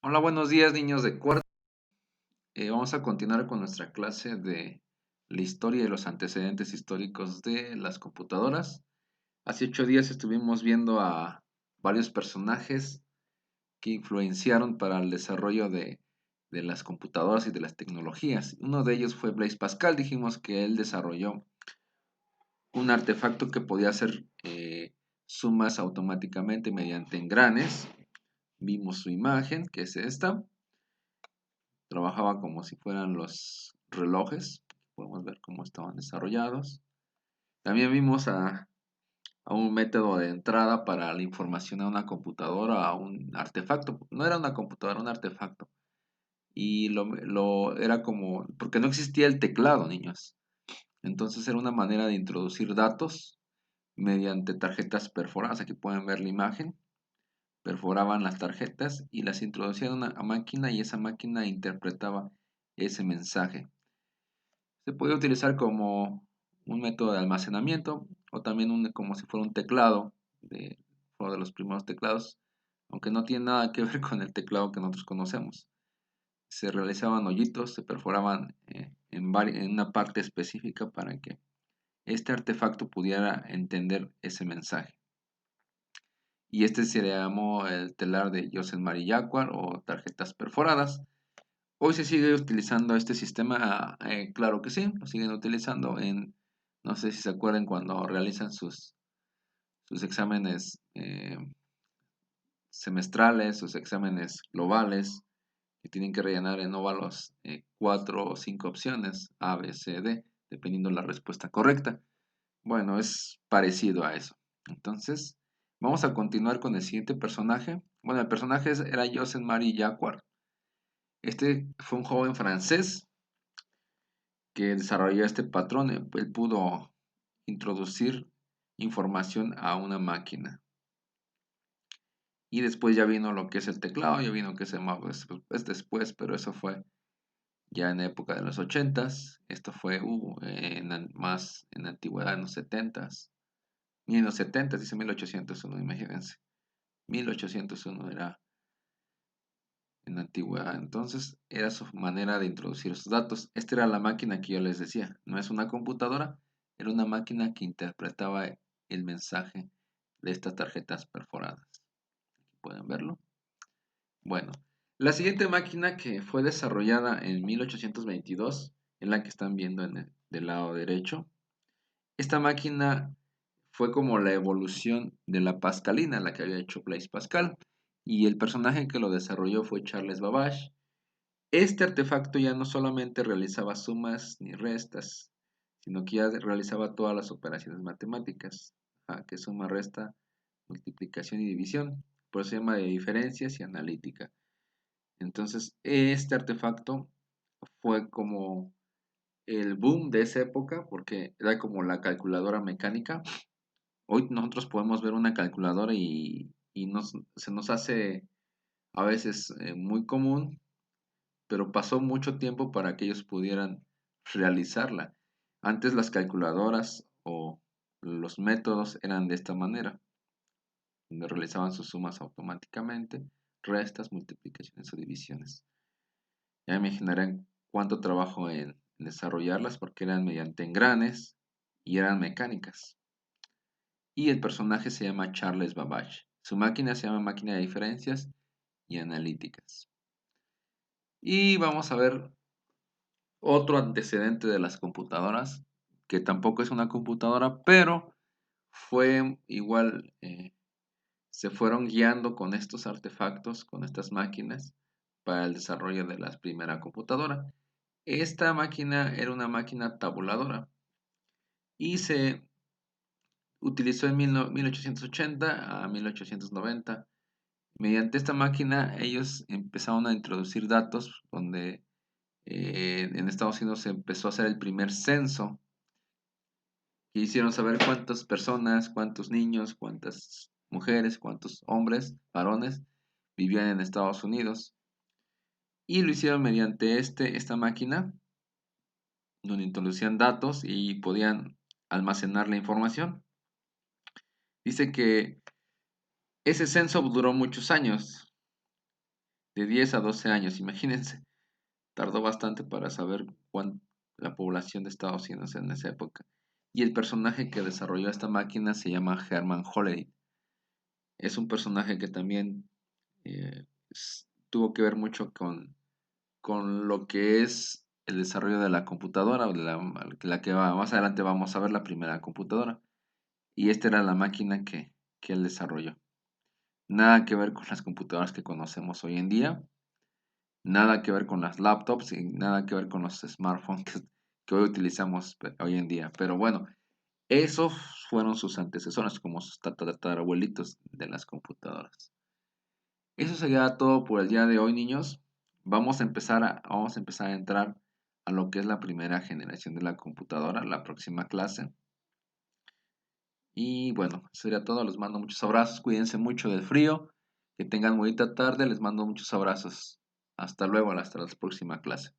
Hola, buenos días, niños de cuarto. Vamos a continuar con nuestra clase de la historia y los antecedentes históricos de las computadoras. Hace 8 días estuvimos viendo a varios personajes que influenciaron para el desarrollo de las computadoras y de las tecnologías. Uno de ellos fue Blaise Pascal. Dijimos que él desarrolló un artefacto que podía hacer sumas automáticamente mediante engranes. Vimos su imagen, que es esta. Trabajaba como si fueran los relojes. Podemos ver cómo estaban desarrollados. También vimos a un método de entrada para la información a una computadora, a un artefacto. No era una computadora, un artefacto. Y era como, porque no existía el teclado, niños. Entonces era una manera de introducir datos mediante tarjetas perforadas. Aquí pueden ver la imagen. Perforaban las tarjetas y las introducían a una máquina y esa máquina interpretaba ese mensaje. Se puede utilizar como un método de almacenamiento o también como si fuera un teclado, fue uno de los primeros teclados, aunque no tiene nada que ver con el teclado que nosotros conocemos. Se realizaban hoyitos, se perforaban en una parte específica para que este artefacto pudiera entender ese mensaje. Y este se le llamó el telar de Joseph Marie Jacquard o tarjetas perforadas. Hoy se sigue utilizando este sistema, claro que sí, lo siguen utilizando no sé si se acuerdan cuando realizan sus exámenes semestrales, sus exámenes globales, que tienen que rellenar en óvalos 4 o 5 opciones, A, B, C, D, dependiendo la respuesta correcta. Bueno, es parecido a eso. Entonces, vamos a continuar con el siguiente personaje. Bueno, el personaje era Joseph Marie Jacquard. Este fue un joven francés que desarrolló este patrón. Él pudo introducir información a una máquina. Y después ya vino lo que es el teclado, ya vino que se llamaba después, pero eso fue ya en la época de los 80s. Esto fue más en la antigüedad, en los 70s. Ni en los 70s, dice 1801, imagínense. 1801 era en la antigüedad. Entonces era su manera de introducir esos datos. Esta era la máquina que yo les decía. No es una computadora, era una máquina que interpretaba el mensaje de estas tarjetas perforadas. Aquí pueden verlo. Bueno, la siguiente máquina que fue desarrollada en 1822, en la que están viendo del lado derecho, esta máquina fue como la evolución de la Pascalina, la que había hecho Blaise Pascal, y el personaje que lo desarrolló fue Charles Babbage. Este artefacto ya no solamente realizaba sumas ni restas, sino que ya realizaba todas las operaciones matemáticas, que suma, resta, multiplicación y división. Por eso se llama de diferencias y analítica. Entonces, este artefacto fue como el boom de esa época, porque era como la calculadora mecánica. Hoy nosotros podemos ver una calculadora y se nos hace a veces muy común, pero pasó mucho tiempo para que ellos pudieran realizarla. Antes las calculadoras o los métodos eran de esta manera, donde realizaban sus sumas automáticamente, restas, multiplicaciones o divisiones. Ya imaginarán cuánto trabajo en desarrollarlas porque eran mediante engranes y eran mecánicas. Y el personaje se llama Charles Babbage. Su máquina se llama máquina de diferencias y analíticas. Y vamos a ver otro antecedente de las computadoras, que tampoco es una computadora, pero fue igual, se fueron guiando con estos artefactos, con estas máquinas, para el desarrollo de la primera computadora. Esta máquina era una máquina tabuladora y se utilizó en 1880 a 1890. Mediante esta máquina ellos empezaron a introducir datos donde en Estados Unidos se empezó a hacer el primer censo que hicieron saber cuántas personas, cuántos niños, cuántas mujeres, cuántos hombres, varones vivían en Estados Unidos. Y lo hicieron mediante esta máquina donde introducían datos y podían almacenar la información. Dice que ese censo duró muchos años de 10 a 12 años, imagínense. Tardó bastante para saber cuán la población de Estados Unidos en esa época. Y el personaje que desarrolló esta máquina se llama Herman Hollery. Es un personaje que también tuvo que ver mucho con lo que es el desarrollo de la computadora, o de la que más adelante vamos a ver, la primera computadora. Y esta era la máquina que él desarrolló. Nada que ver con las computadoras que conocemos hoy en día, nada que ver con las laptops y nada que ver con los smartphones que hoy utilizamos hoy en día. Pero bueno, esos fueron sus antecesores, como sus tatarabuelitos de las computadoras. Eso sería todo por el día de hoy, niños. Vamos a empezar a entrar a lo que es la primera generación de la computadora, la próxima clase. Y bueno, eso sería todo. Les mando muchos abrazos. Cuídense mucho del frío. Que tengan bonita tarde. Les mando muchos abrazos. Hasta luego, hasta la próxima clase.